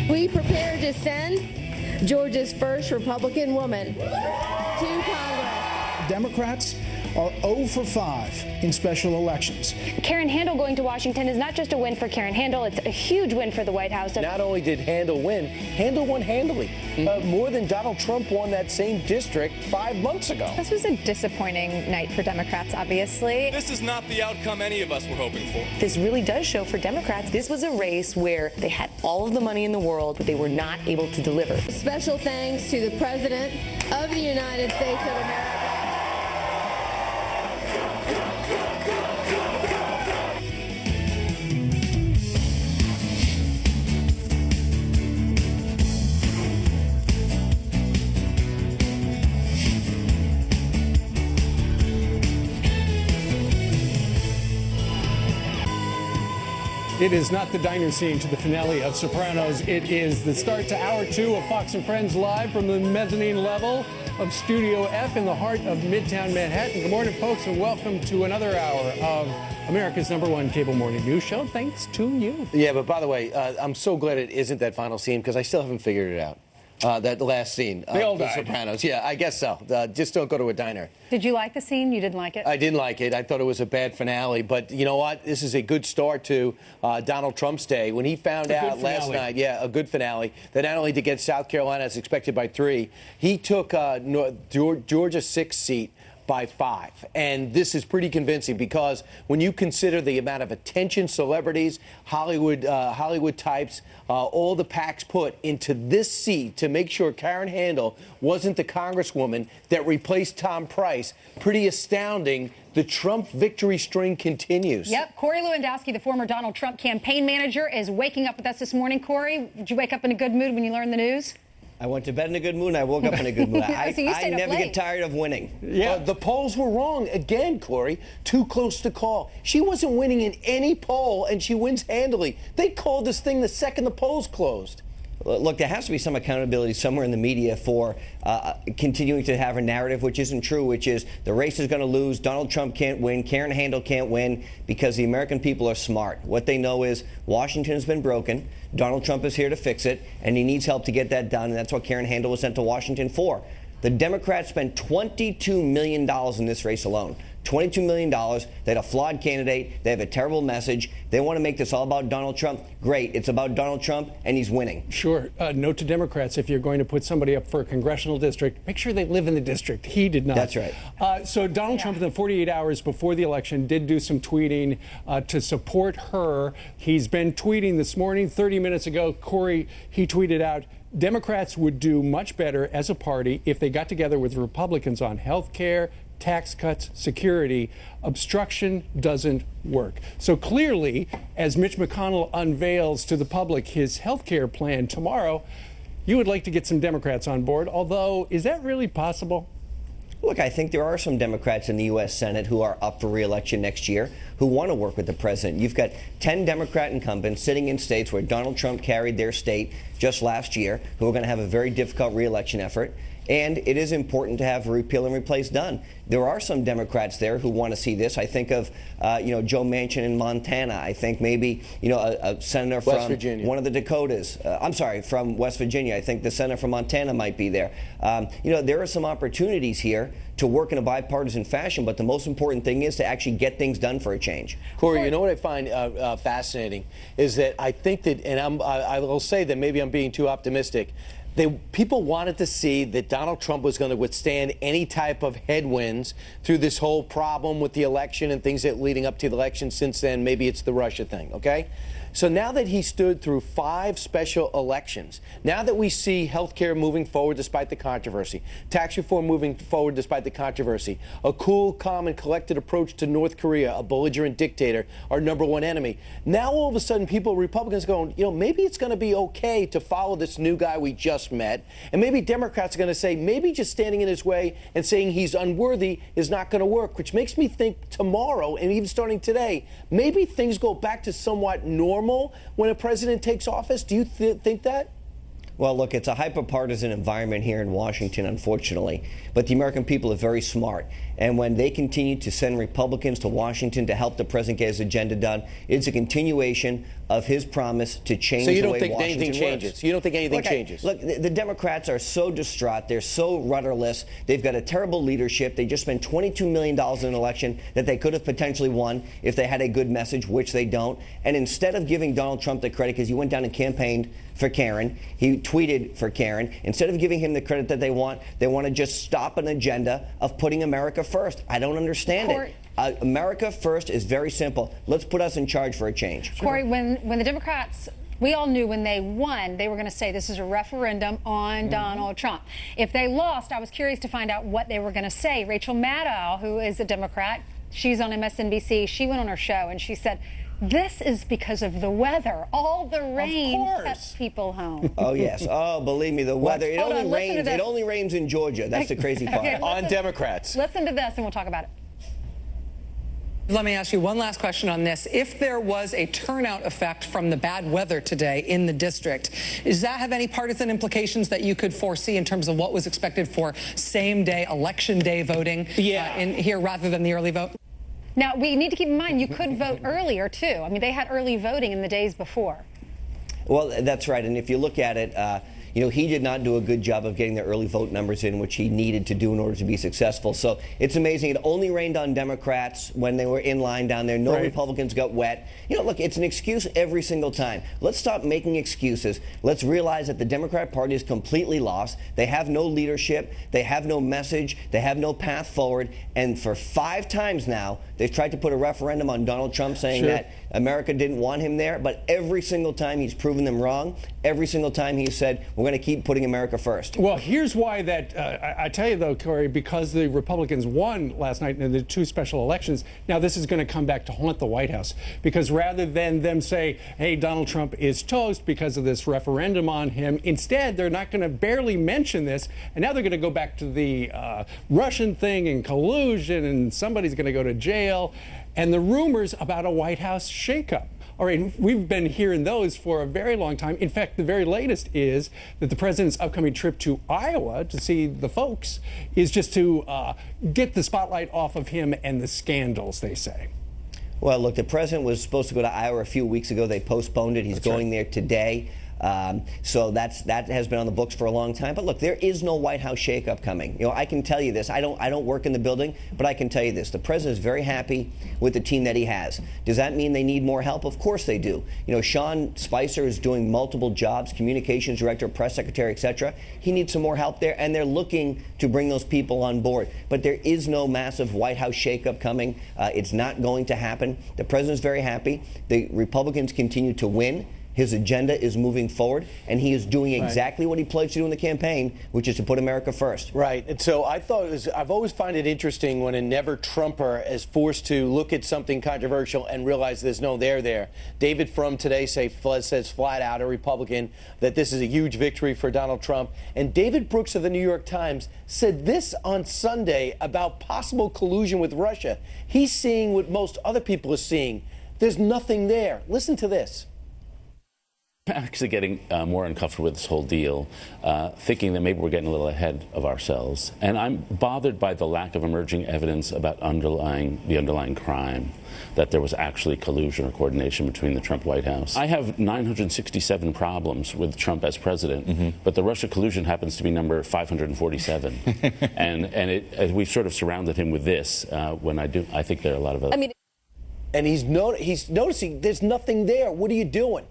We prepare to send Georgia's first Republican woman to Congress. Democrats are 0 for 5 in special elections. Karen Handel going to Washington is not just a win for Karen Handel, it's a huge win for the White House. Not only did Handel win, Handel won handily. More than Donald Trump won that same district 5 months ago. This was a disappointing night for Democrats, obviously. This is not the outcome any of us were hoping for. This really does show for Democrats, this was a race where they had all of the money in the world, but they were not able to deliver. Special thanks to the President of the United States of America. It is not the diner scene to the finale of Sopranos. It is the start to Hour 2 of Fox and Friends live from the mezzanine level of Studio F in the heart of Midtown Manhattan. Good morning, folks, and welcome to another hour of America's #1 cable morning news show. Thanks to you. Yeah, but by the way, I'm so glad it isn't that final scene because I still haven't figured it out. That last scene. They all The died. Sopranos. Yeah, I guess so. Just don't go to a diner. Did you like the scene? You didn't like it? I didn't like it. I thought it was a bad finale. But you know what? This is a good start to Donald Trump's day. When he found out last night, a good finale, that not only to get South Carolina as expected by 3, he took Georgia's 6th seat by 5. And this is pretty convincing because when you consider the amount of attention celebrities, Hollywood types, all the PACs put into this seat to make sure Karen Handel wasn't the congresswoman that replaced Tom Price, pretty astounding. The Trump victory string continues. Yep. Corey Lewandowski, the former Donald Trump campaign manager, is waking up with us this morning. Corey, did you wake up in a good mood when you learned the news? I went to bed in a good mood and I woke up in a good mood. So I never get tired of winning. Yeah, the polls were wrong again, Corey. Too close to call. She wasn't winning in any poll, and she wins handily. They called this thing the second the polls closed. Look, there has to be some accountability somewhere in the media for continuing to have a narrative which isn't true, which is the race is going to lose, Donald Trump can't win, Karen Handel can't win, because the American people are smart. What they know is Washington has been broken, Donald Trump is here to fix it, and he needs help to get that done, and that's what Karen Handel was sent to Washington for. The Democrats spent $22 million in this race alone. $22 million. They had a flawed candidate. They have a terrible message. They want to make this all about Donald Trump. Great. It's about Donald Trump, and he's winning. Sure. Note to Democrats, if you're going to put somebody up for a congressional district, make sure they live in the district. He did not. That's right. So Donald Trump, in the 48 hours before the election, did do some tweeting to support her. He's been tweeting this morning. 30 minutes ago, Corey, he tweeted out, Democrats would do much better as a party if they got together with Republicans on health care, tax cuts, security. Obstruction doesn't work. So clearly, as Mitch McConnell unveils to the public his health care plan tomorrow, you would like to get some Democrats on board. Although, is that really possible? Look, I think there are some Democrats in the U.S. Senate who are up for re-election next year who want to work with the president. You've got 10 Democrat incumbents sitting in states where Donald Trump carried their state just last year who are going to have a very difficult re-election effort. And it is important to have repeal and replace done. There are some Democrats there who want to see this. I think of, Joe Manchin in Montana. I think maybe, a senator from one of the Dakotas. From West Virginia. I think the senator from Montana might be there. There are some opportunities here to work in a bipartisan fashion, but the most important thing is to actually get things done for a change. Corey, you know what I find fascinating is that I think that, and I will say that maybe I'm being too optimistic, people wanted to see that Donald Trump was going to withstand any type of headwinds through this whole problem with the election and things that leading up to the election. Since then, maybe it's the Russia thing, okay? So now that he stood through 5 special elections, now that we see health care moving forward despite the controversy, tax reform moving forward despite the controversy, a cool, calm, and collected approach to North Korea, a belligerent dictator, our #1 enemy, now all of a sudden Republicans going, maybe it's going to be okay to follow this new guy we just met, and maybe Democrats are going to say maybe just standing in his way and saying he's unworthy is not going to work, which makes me think tomorrow and even starting today, maybe things go back to somewhat normal when a president takes office. Do you think that? Well, look, it's a hyper-partisan environment here in Washington, unfortunately. But the American people are very smart. And when they continue to send Republicans to Washington to help the president get his agenda done, it's a continuation of his promise to change So you the don't way think Washington anything changes? works. You don't think anything changes? Look, the Democrats are so distraught. They're so rudderless. They've got a terrible leadership. They just spent $22 million in an election that they could have potentially won if they had a good message, which they don't. And instead of giving Donald Trump the credit, because he went down and campaigned for Karen, he tweeted for Karen, instead of giving him the credit that they want to just stop an agenda of putting America first. I don't understand it. America first is very simple. Let's put us in charge for a change. Corey, when the Democrats, we all knew when they won, they were going to say this is a referendum on Donald Trump. If they lost, I was curious to find out what they were going to say. Rachel Maddow, who is a Democrat, she's on MSNBC, she went on her show and she said, this is because of the weather. All the rain kept people home. Oh, yes. Oh, believe me, the weather. It only rains in Georgia. That's the crazy part. Okay, on Democrats. Listen to this and we'll talk about it. Let me ask you one last question on this. If there was a turnout effect from the bad weather today in the district, does that have any partisan implications that you could foresee in terms of what was expected for same-day, election day voting in here rather than the early vote? Now, we need to keep in mind, you could vote earlier, too. I mean, they had early voting in the days before. Well, that's right. And if you look at it, he did not do a good job of getting the early vote numbers in, which he needed to do in order to be successful. So it's amazing. It only rained on Democrats when they were in line down there. No Republicans got wet. Look, it's an excuse every single time. Let's stop making excuses. Let's realize that the Democrat Party is completely lost. They have no leadership. They have no message. They have no path forward. And for 5 times now, they've tried to put a referendum on Donald Trump saying that America didn't want him there. But every single time he's proven them wrong. Every single time he said, we're going to keep putting America first. Well, here's why that, I tell you though, Corey, because the Republicans won last night in the 2 special elections, now this is going to come back to haunt the White House. Because rather than them say, hey, Donald Trump is toast because of this referendum on him, instead they're not going to barely mention this. And now they're going to go back to the Russian thing and collusion, and somebody's going to go to jail, and the rumors about a White House shakeup. All right, we've been hearing those for a very long time. In fact, the very latest is that the president's upcoming trip to Iowa to see the folks is just to get the spotlight off of him and the scandals, they say. Well, look, the president was supposed to go to Iowa a few weeks ago. They postponed it. He's going there today. So that has been on the books for a long time. But look, there is no White House shakeup coming. I can tell you this. I don't work in the building, but I can tell you this. The president is very happy with the team that he has. Does that mean they need more help? Of course they do. Sean Spicer is doing multiple jobs, communications director, press secretary, etc. He needs some more help there, and they're looking to bring those people on board. But there is no massive White House shakeup coming. It's not going to happen. The president's very happy. The Republicans continue to win. His agenda is moving forward, and he is doing exactly what he pledged to do in the campaign, which is to put America first. Right. And so I've always find it interesting when a never-Trumper is forced to look at something controversial and realize there's no there. David Frum today says flat out, a Republican, that this is a huge victory for Donald Trump. And David Brooks of the New York Times said this on Sunday about possible collusion with Russia. He's seeing what most other people are seeing. There's nothing there. Listen to this. I'm actually getting more uncomfortable with this whole deal, thinking that maybe we're getting a little ahead of ourselves. And I'm bothered by the lack of emerging evidence about the underlying crime, that there was actually collusion or coordination between the Trump White House. I have 967 problems with Trump as president, but the Russia collusion happens to be number 547. and we've sort of surrounded him with this when I think there are a lot of other... And he's noticing there's nothing there. What are you doing?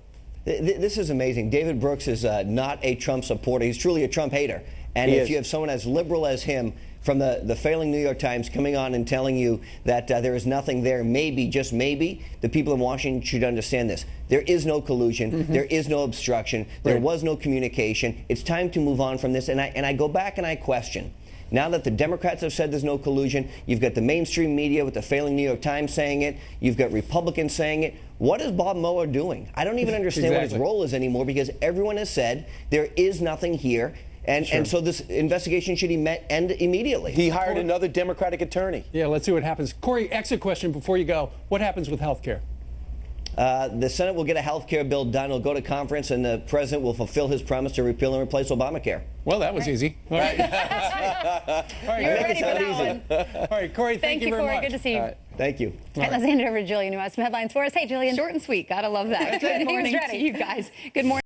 This is amazing. David Brooks is not a Trump supporter. He's truly a Trump hater. And if you have someone as liberal as him from the failing New York Times coming on and telling you that there is nothing there, maybe, just maybe, the people in Washington should understand this. There is no collusion. There is no obstruction. There was no communication. It's time to move on from this. And I go back and I question. Now that the Democrats have said there's no collusion, you've got the mainstream media with the failing New York Times saying it, you've got Republicans saying it. What is Bob Mueller doing? I don't even understand what his role is anymore, because everyone has said there is nothing here. And so this investigation should end immediately. He hired another Democratic attorney. Yeah, let's see what happens. Corey, exit question before you go. What happens with health care? The Senate will get a health care bill done. It'll go to conference, and the president will fulfill his promise to repeal and replace Obamacare. Well, that was easy. All right. All right. You're ready for that one. All right, Corey, thank you very Corey. much. Good to see you. All right. Thank you. All right, let's hand it over to Jillian, who has some headlines for us. Hey, Jillian. Short and sweet. Gotta love that. Good morning to you guys. Good morning.